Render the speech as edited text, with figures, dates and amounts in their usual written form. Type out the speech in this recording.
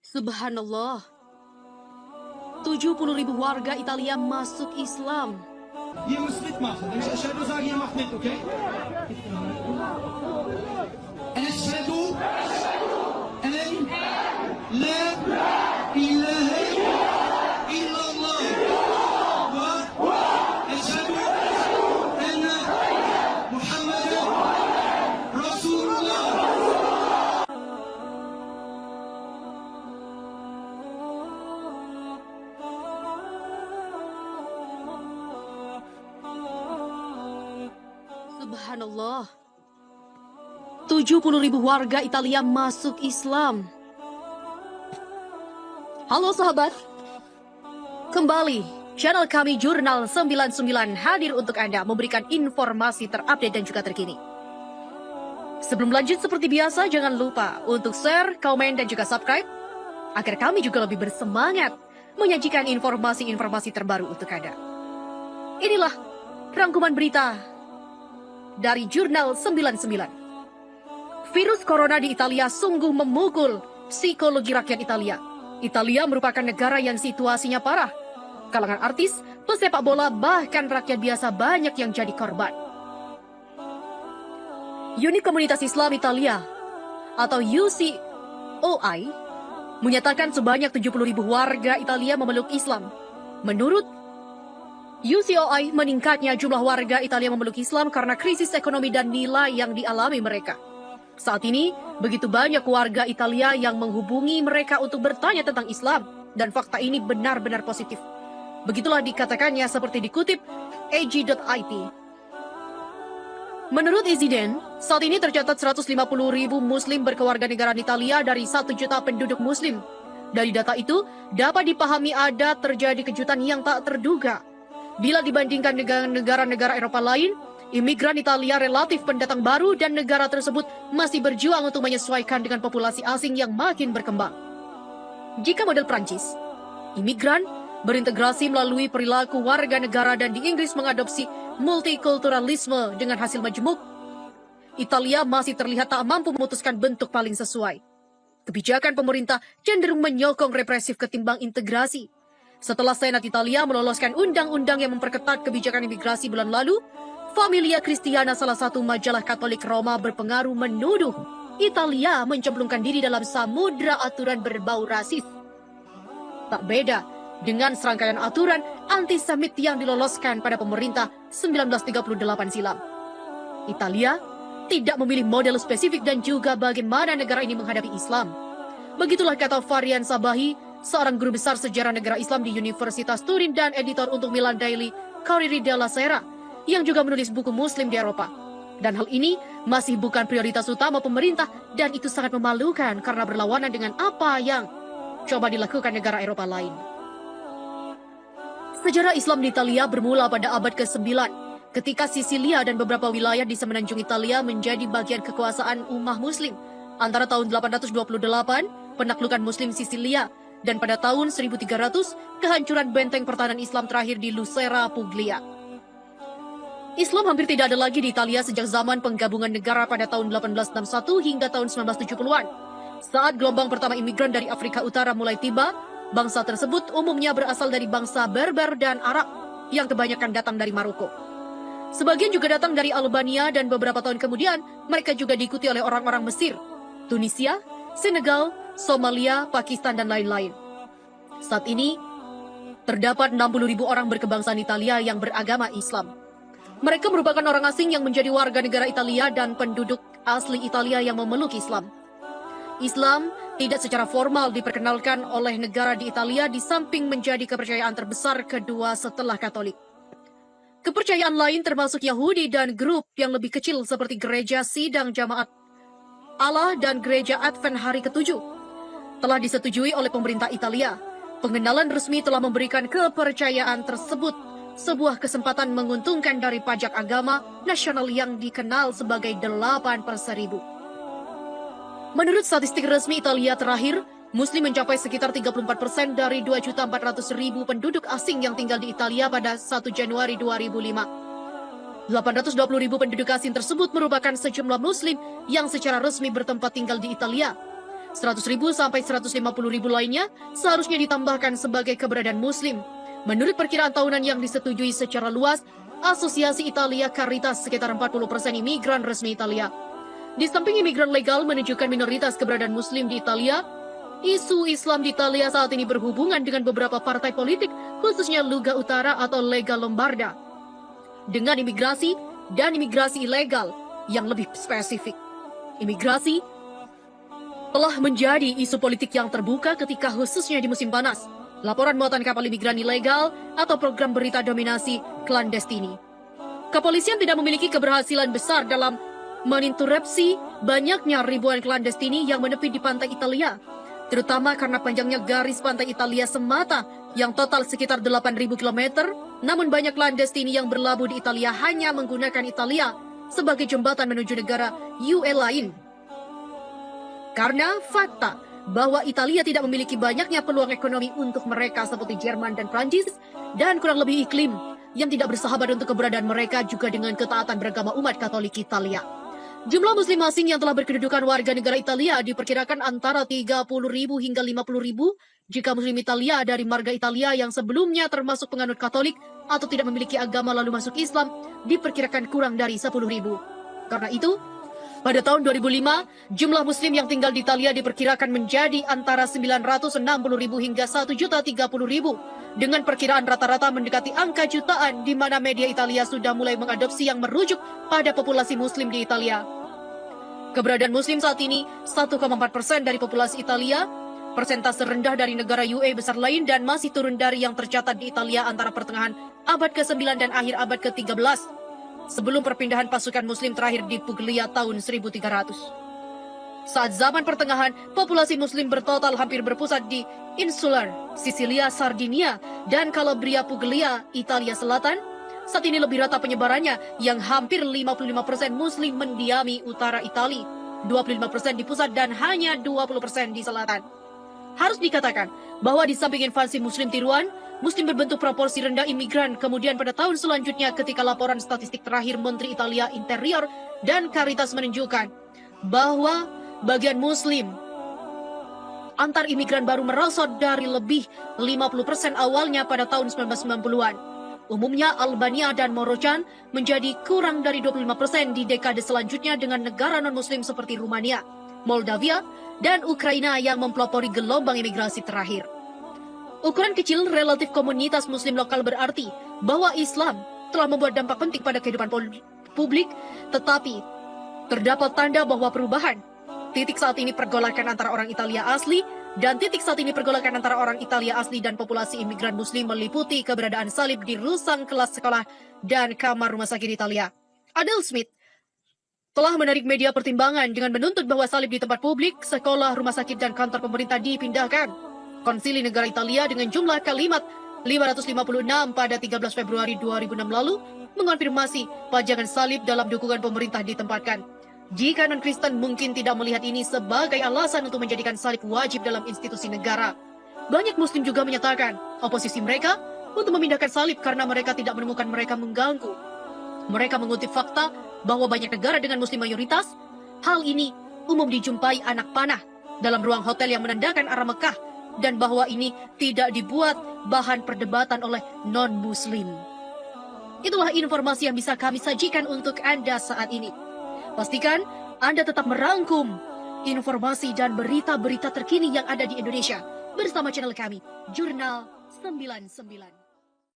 Subhanallah, 70.000 warga Italia masuk Islam. Je moet split machen. Dus Ashhadu sagen, je mag mit, okay? Ashhadu an la ilaha illallah wa ashhadu anna Muhammadan Rasulullah. Subhanallah, 70.000 warga Italia masuk Islam. Halo sahabat, kembali channel kami Jurnal 99 hadir untuk Anda memberikan informasi terupdate dan juga terkini. Sebelum lanjut seperti biasa, jangan lupa untuk share, komen, dan juga subscribe agar kami juga lebih bersemangat menyajikan informasi-informasi terbaru untuk Anda. Inilah rangkuman berita dari Jurnal 99. Virus corona di Italia sungguh memukul psikologi rakyat Italia. Italia merupakan negara yang situasinya parah. Kalangan artis, pesepak bola, bahkan rakyat biasa banyak yang jadi korban. Unit Komunitas Islam Italia atau UCOI menyatakan sebanyak 70.000 warga Italia memeluk Islam. Menurut UCOI, meningkatnya jumlah warga Italia memeluk Islam karena krisis ekonomi dan nilai yang dialami mereka. Saat ini, begitu banyak warga Italia yang menghubungi mereka untuk bertanya tentang Islam, dan fakta ini benar-benar positif. Begitulah dikatakannya seperti dikutip ag.it. Menurut Iziden, saat ini tercatat 150.000 Muslim berkewarganegaraan Italia dari 1 juta penduduk Muslim. Dari data itu, dapat dipahami ada terjadi kejutan yang tak terduga. Bila dibandingkan dengan negara-negara Eropa lain, imigran Italia relatif pendatang baru dan negara tersebut masih berjuang untuk menyesuaikan dengan populasi asing yang makin berkembang. Jika model Prancis, imigran berintegrasi melalui perilaku warga negara dan di Inggris mengadopsi multikulturalisme dengan hasil majemuk, Italia masih terlihat tak mampu memutuskan bentuk paling sesuai. Kebijakan pemerintah cenderung menyokong represif ketimbang integrasi. Setelah Senat Italia meloloskan undang-undang yang memperketat kebijakan imigrasi bulan lalu, Familia Cristiana, salah satu majalah Katolik Roma berpengaruh, menuduh Italia mencemplungkan diri dalam samudra aturan berbau rasis. Tak beda dengan serangkaian aturan antisemit yang diloloskan pada pemerintah 1938 silam. Italia tidak memilih model spesifik dan juga bagaimana negara ini menghadapi Islam. Begitulah kata Varian Sabahi, seorang guru besar sejarah negara Islam di Universitas Turin dan editor untuk Milan Daily Corriere della Sera, yang juga menulis buku Muslim di Eropa. Dan hal ini masih bukan prioritas utama pemerintah, dan itu sangat memalukan karena berlawanan dengan apa yang coba dilakukan negara Eropa lain. Sejarah Islam di Italia bermula pada abad ke-9, ketika Sisilia dan beberapa wilayah di semenanjung Italia menjadi bagian kekuasaan ummah Muslim. Antara tahun 828, penaklukan Muslim Sisilia, dan pada tahun 1300, kehancuran benteng pertahanan Islam terakhir di Lucera Puglia. Islam hampir tidak ada lagi di Italia sejak zaman penggabungan negara pada tahun 1861 hingga tahun 1970-an. Saat gelombang pertama imigran dari Afrika Utara mulai tiba, bangsa tersebut umumnya berasal dari bangsa Berber dan Arab yang kebanyakan datang dari Maroko. Sebagian juga datang dari Albania, dan beberapa tahun kemudian mereka juga diikuti oleh orang-orang Mesir, Tunisia, Senegal, Somalia, Pakistan, dan lain-lain. Saat ini, terdapat 60.000 orang berkebangsaan Italia yang beragama Islam. Mereka merupakan orang asing yang menjadi warga negara Italia dan penduduk asli Italia yang memeluk Islam. Islam tidak secara formal diperkenalkan oleh negara di Italia, di samping menjadi kepercayaan terbesar kedua setelah Katolik. Kepercayaan lain termasuk Yahudi dan grup yang lebih kecil seperti Gereja Sidang Jamaat Allah dan Gereja Advent Hari ke-7 telah disetujui oleh pemerintah Italia. Pengenalan resmi telah memberikan kepercayaan tersebut sebuah kesempatan menguntungkan dari pajak agama nasional yang dikenal sebagai 8/1000. Menurut statistik resmi Italia terakhir, Muslim mencapai sekitar 34% dari 2.400.000 penduduk asing yang tinggal di Italia pada 1 Januari 2005. 820.000 penduduk asing tersebut merupakan sejumlah Muslim yang secara resmi bertempat tinggal di Italia. 100.000 sampai 150.000 lainnya seharusnya ditambahkan sebagai keberadaan Muslim. Menurut perkiraan tahunan yang disetujui secara luas, Asosiasi Italia Caritas sekitar 40% imigran resmi Italia. Di samping imigran legal menunjukkan minoritas keberadaan Muslim di Italia, isu Islam di Italia saat ini berhubungan dengan beberapa partai politik, khususnya Lega Utara atau Lega Lombarda, dengan imigrasi dan imigrasi ilegal yang lebih spesifik. Imigrasi telah menjadi isu politik yang terbuka ketika khususnya di musim panas. Laporan muatan kapal imigran ilegal atau program berita dominasi klandestini. Kepolisian tidak memiliki keberhasilan besar dalam meninterupsi banyaknya ribuan klandestini yang menepi di pantai Italia, terutama karena panjangnya garis pantai Italia semata yang total sekitar 8.000 km, namun banyak klandestini yang berlabuh di Italia hanya menggunakan Italia sebagai jembatan menuju negara UE lain. Karena fakta bahwa Italia tidak memiliki banyaknya peluang ekonomi untuk mereka seperti Jerman dan Prancis, dan kurang lebih iklim yang tidak bersahabat untuk keberadaan mereka juga dengan ketaatan beragama umat Katolik Italia. Jumlah Muslim asing yang telah berkedudukan warga negara Italia diperkirakan antara 30.000 hingga 50.000 jika Muslim Italia dari marga Italia yang sebelumnya termasuk penganut Katolik atau tidak memiliki agama lalu masuk Islam diperkirakan kurang dari 10.000. Karena itu, pada tahun 2005, jumlah Muslim yang tinggal di Italia diperkirakan menjadi antara 960.000 hingga 1.030.000, dengan perkiraan rata-rata mendekati angka jutaan di mana media Italia sudah mulai mengadopsi yang merujuk pada populasi Muslim di Italia. Keberadaan Muslim saat ini 1,4% dari populasi Italia, persentase rendah dari negara UE besar lain dan masih turun dari yang tercatat di Italia antara pertengahan abad ke-9 dan akhir abad ke-13. Sebelum perpindahan pasukan Muslim terakhir di Puglia tahun 1300. Saat zaman pertengahan, populasi Muslim bertotal hampir berpusat di Insular, Sisilia, Sardinia, dan Calabria, Puglia, Italia Selatan. Saat ini lebih rata penyebarannya, yang hampir 55% Muslim mendiami utara Italia, 25% di pusat, dan hanya 20% di selatan. Harus dikatakan bahwa di samping invasi Muslim tiruan, Muslim berbentuk proporsi rendah imigran. Kemudian pada tahun selanjutnya ketika laporan statistik terakhir Menteri Italia Interior dan Caritas menunjukkan bahwa bagian Muslim antar imigran baru merosot dari lebih 50% awalnya pada tahun 1990-an. Umumnya Albania dan Moroccan menjadi kurang dari 25% di dekade selanjutnya dengan negara non-Muslim seperti Rumania, Moldavia, dan Ukraina yang mempelopori gelombang imigrasi terakhir. Ukuran kecil relatif komunitas Muslim lokal berarti bahwa Islam telah membuat dampak penting pada kehidupan publik, tetapi terdapat tanda bahwa perubahan. Titik saat ini pergolakan antara orang Italia asli dan titik saat ini pergolakan antara orang Italia asli dan populasi imigran Muslim meliputi keberadaan salib di rusang kelas sekolah dan kamar rumah sakit Italia. Adam Smith telah menarik media pertimbangan dengan menuntut bahwa salib di tempat publik, sekolah, rumah sakit, dan kantor pemerintah dipindahkan. Konsili Negara Italia dengan jumlah kalimat 556 pada 13 Februari 2006 lalu mengonfirmasi pajangan salib dalam dukungan pemerintah ditempatkan. Jika non-Kristen mungkin tidak melihat ini sebagai alasan untuk menjadikan salib wajib dalam institusi negara. Banyak Muslim juga menyatakan oposisi mereka untuk memindahkan salib karena mereka tidak menemukan mereka mengganggu. Mereka mengutip fakta bahwa banyak negara dengan Muslim mayoritas, hal ini umum dijumpai anak panah dalam ruang hotel yang menandakan arah Mekah, dan bahwa ini tidak dibuat bahan perdebatan oleh non-Muslim. Itulah informasi yang bisa kami sajikan untuk Anda saat ini. Pastikan Anda tetap merangkum informasi dan berita-berita terkini yang ada di Indonesia bersama channel kami, Jurnal 99.